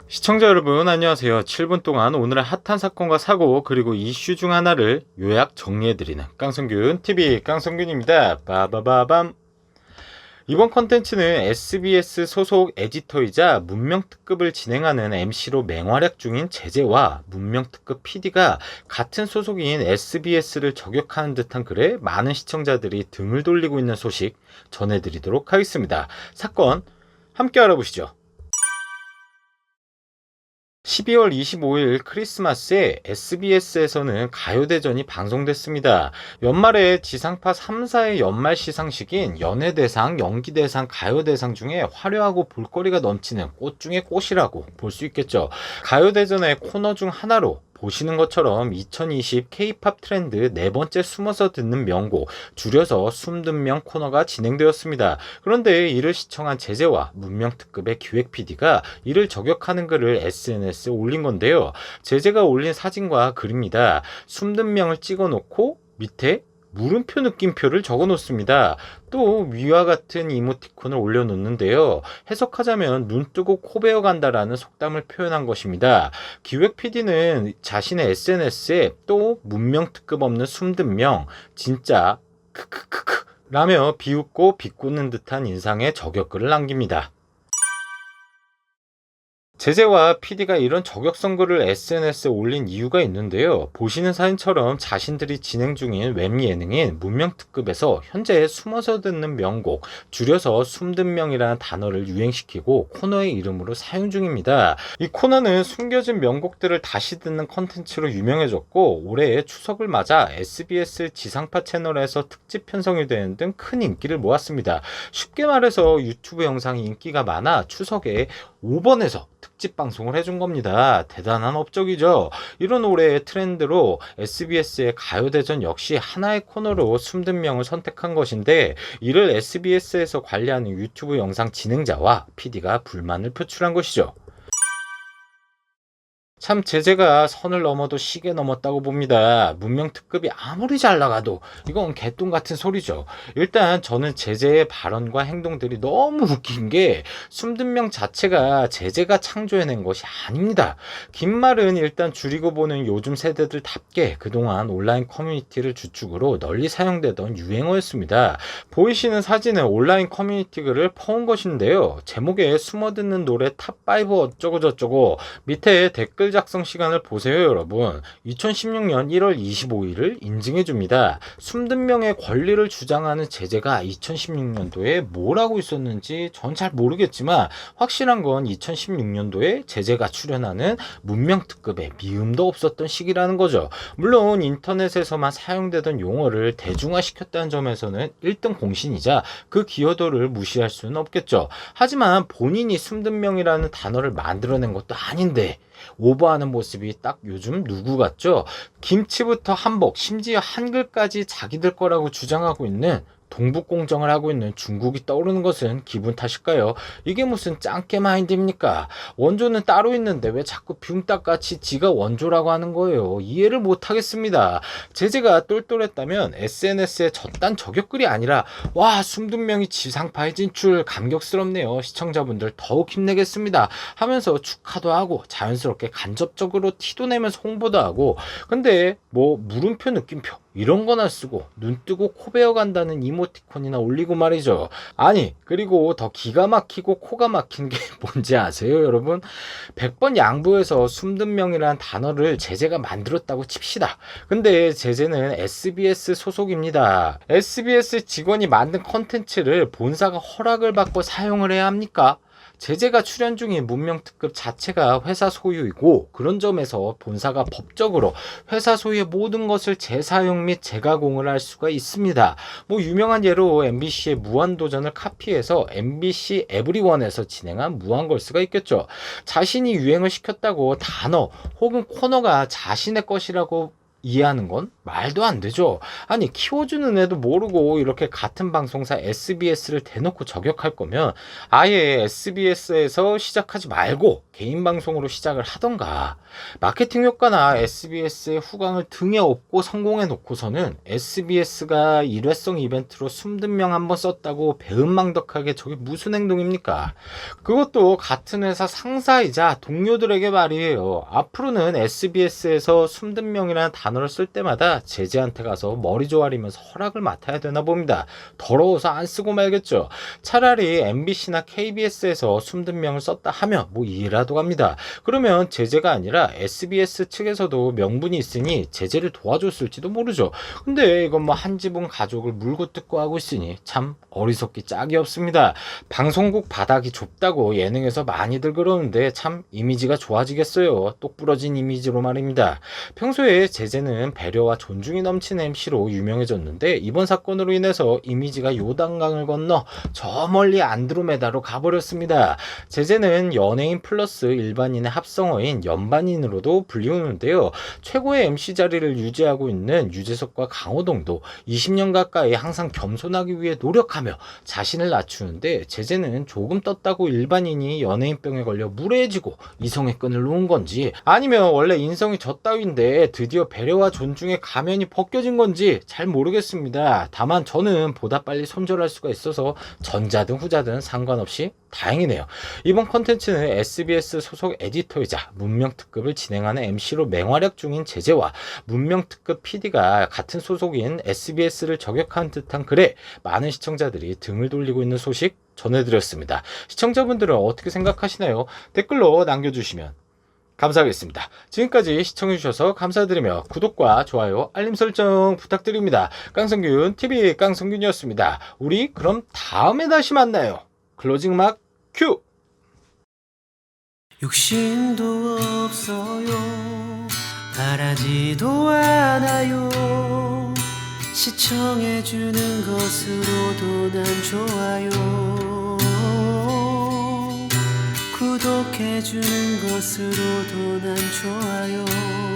시청자 여러분 안녕하세요. 7분 동안 오늘의 핫한 사건과 사고 그리고 이슈 중 하나를 요약 정리해드리는 깡성균 TV 깡성균입니다. 빠바바밤. 이번 컨텐츠는 SBS 소속 에디터이자 문명특급을 진행하는 MC로 맹활약 중인 제재와 문명특급 PD가 같은 소속인 SBS를 저격하는 듯한 글에 많은 시청자들이 등을 돌리고 있는 소식 전해드리도록 하겠습니다. 사건 함께 알아보시죠. 12월 25일 크리스마스에 SBS에서는 가요대전이 방송됐습니다. 연말에 지상파 3사의 연말 시상식인 연예대상, 연기대상, 가요대상 중에 화려하고 볼거리가 넘치는 꽃 중의 꽃이라고 볼 수 있겠죠. 가요대전의 코너 중 하나로 보시는 것처럼 2020 K-팝 트렌드 네 번째 숨어서 듣는 명곡, 줄여서 숨든 명 코너가 진행되었습니다. 그런데 이를 시청한 제재와 문명특급의 기획 PD가 이를 저격하는 글을 SNS에 올린 건데요. 제재가 올린 사진과 글입니다. 숨든 명을 찍어 놓고 밑에 물음표 느낌표를 적어 놓습니다. 또 위와 같은 이모티콘을 올려놓는데요. 해석하자면 눈 뜨고 코 베어 간다라는 속담을 표현한 것입니다. 기획 PD는 자신의 SNS에 또 문명특급 없는 숨든 명 진짜 크크크크 라며 비웃고 비꼬는 듯한 인상의 저격글을 남깁니다. 제재와 PD가 이런 저격성 글을 SNS에 올린 이유가 있는데요. 보시는 사진처럼 자신들이 진행 중인 웹 예능인 문명특급에서 현재 숨어서 듣는 명곡, 줄여서 숨든 명이라는 단어를 유행시키고 코너의 이름으로 사용 중입니다. 이 코너는 숨겨진 명곡들을 다시 듣는 컨텐츠로 유명해졌고 올해의 추석을 맞아 SBS 지상파 채널에서 특집 편성이 되는 등 큰 인기를 모았습니다. 쉽게 말해서 유튜브 영상이 인기가 많아 추석에 5번에서 특집 방송을 해준 겁니다. 대단한 업적이죠. 이런 올해의 트렌드로 SBS의 가요대전 역시 하나의 코너로 숨든 명을 선택한 것인데 이를 SBS에서 관리하는 유튜브 영상 진행자와 PD가 불만을 표출한 것이죠. 참 제재가 선을 넘어도 시계 넘었다고 봅니다. 문명특급이 아무리 잘 나가도 이건 개똥 같은 소리죠. 일단 저는 제재의 발언과 행동들이 너무 웃긴 게 숨든 명 자체가 제재가 창조해낸 것이 아닙니다. 긴 말은 일단 줄이고 보는 요즘 세대들답게 그동안 온라인 커뮤니티를 주축으로 널리 사용되던 유행어였습니다. 보이시는 사진은 온라인 커뮤니티 글을 퍼온 것인데요. 제목에 숨어듣는 노래 탑5 어쩌고저쩌고 밑에 댓글 작성 시간을 보세요 여러분. 2016년 1월 25일을 인증해줍니다. 숨든 명의 권리를 주장하는 제재가 2016년도에 뭘 하고 있었는지 전 잘 모르겠지만 확실한 건 2016년도에 제재가 출연하는 문명특급에 미움도 없었던 시기라는 거죠. 물론 인터넷에서만 사용되던 용어를 대중화시켰다는 점에서는 1등 공신이자 그 기여도를 무시할 수는 없겠죠. 하지만 본인이 숨든 명이라는 단어를 만들어낸 것도 아닌데 오버하는 모습이 딱 요즘 누구 같죠? 김치부터 한복, 심지어 한글까지 자기들 거라고 주장하고 있는 동북공정을 하고 있는 중국이 떠오르는 것은 기분 탓일까요? 이게 무슨 짱깨 마인드입니까? 원조는 따로 있는데 왜 자꾸 뷰딱같이 지가 원조라고 하는 거예요? 이해를 못하겠습니다. 제재가 똘똘했다면 SNS에 저딴 저격글이 아니라 와 숨든 명이 지상파에 진출 감격스럽네요. 시청자분들 더욱 힘내겠습니다 하면서 축하도 하고 자연스럽게 간접적으로 티도 내면서 홍보도 하고 근데 뭐 물음표 느낌표 이런 거나 쓰고 눈 뜨고 코 베어 간다는 이모티콘이나 올리고 말이죠. 아니 그리고 더 기가 막히고 코가 막힌 게 뭔지 아세요 여러분? 100번 양보해서 숨든 명이라는 단어를 제재가 만들었다고 칩시다. 근데 제재는 SBS 소속입니다. SBS 직원이 만든 컨텐츠를 본사가 허락을 받고 사용을 해야 합니까? 제재가 출연 중인 문명특급 자체가 회사 소유이고 그런 점에서 본사가 법적으로 회사 소유의 모든 것을 재사용 및 재가공을 할 수가 있습니다. 뭐 유명한 예로 MBC의 무한도전을 카피해서 MBC 에브리원에서 진행한 무한걸스가 있겠죠. 자신이 유행을 시켰다고 단어 혹은 코너가 자신의 것이라고 이해하는 건 말도 안 되죠. 아니, 키워주는 애도 모르고 이렇게 같은 방송사 SBS를 대놓고 저격할 거면 아예 SBS에서 시작하지 말고 개인 방송으로 시작을 하던가. 마케팅 효과나 SBS의 후광을 등에 업고 성공해 놓고서는 SBS가 일회성 이벤트로 숨든 명 한번 썼다고 배은망덕하게 저게 무슨 행동입니까? 그것도 같은 회사 상사이자 동료들에게 말이에요. 앞으로는 SBS에서 숨든 명이라는 단어를 쓸 때마다 제재한테 가서 머리 조아리면서 허락을 맡아야 되나 봅니다. 더러워서 안 쓰고 말겠죠. 차라리 MBC나 KBS에서 숨든 명을 썼다 하면 뭐 이해라도 갑니다. 그러면 제재가 아니라 SBS 측에서도 명분이 있으니 제재를 도와줬을지도 모르죠. 근데 이건 뭐 한 지붕 가족을 물고 뜯고 하고 있으니 참 어리석기 짝이 없습니다. 방송국 바닥이 좁다고 예능에서 많이들 그러는데 참 이미지가 좋아지겠어요. 똑부러진 이미지로 말입니다. 평소에 제재는 배려와 존중이 넘치는 MC로 유명해졌는데 이번 사건으로 인해서 이미지가 요단강을 건너 저 멀리 안드로메다로 가버렸습니다. 제재는 연예인 플러스 일반인의 합성어인 연반인으로도 불리우는데요. 최고의 MC 자리를 유지하고 있는 유재석과 강호동도 20년 가까이 항상 겸손하기 위해 노력하며 자신을 낮추는데 제재는 조금 떴다고 일반인이 연예인병에 걸려 무례해지고 이성의 끈을 놓은 건지 아니면 원래 인성이 저 따윈데 드디어 배려와 존중의 가면이 벗겨진 건지 잘 모르겠습니다. 다만 저는 보다 빨리 손절할 수가 있어서 전자든 후자든 상관없이 다행이네요. 이번 컨텐츠는 SBS 소속 에디터이자 문명특급을 진행하는 MC로 맹활약 중인 제재와 문명특급 PD가 같은 소속인 SBS를 저격한 듯한 글에 많은 시청자들이 등을 돌리고 있는 소식 전해드렸습니다. 시청자분들은 어떻게 생각하시나요? 댓글로 남겨주시면 감사하겠습니다. 지금까지 시청해주셔서 감사드리며 구독과 좋아요, 알림 설정 부탁드립니다. 깡성균 TV 깡성균이었습니다. 우리 그럼 다음에 다시 만나요. 클로징 막 큐! 욕심도 없어요. 바라지도 않아요. 시청해주는 것으로도 난 좋아요. 구독해주는 것으로도 난 좋아요.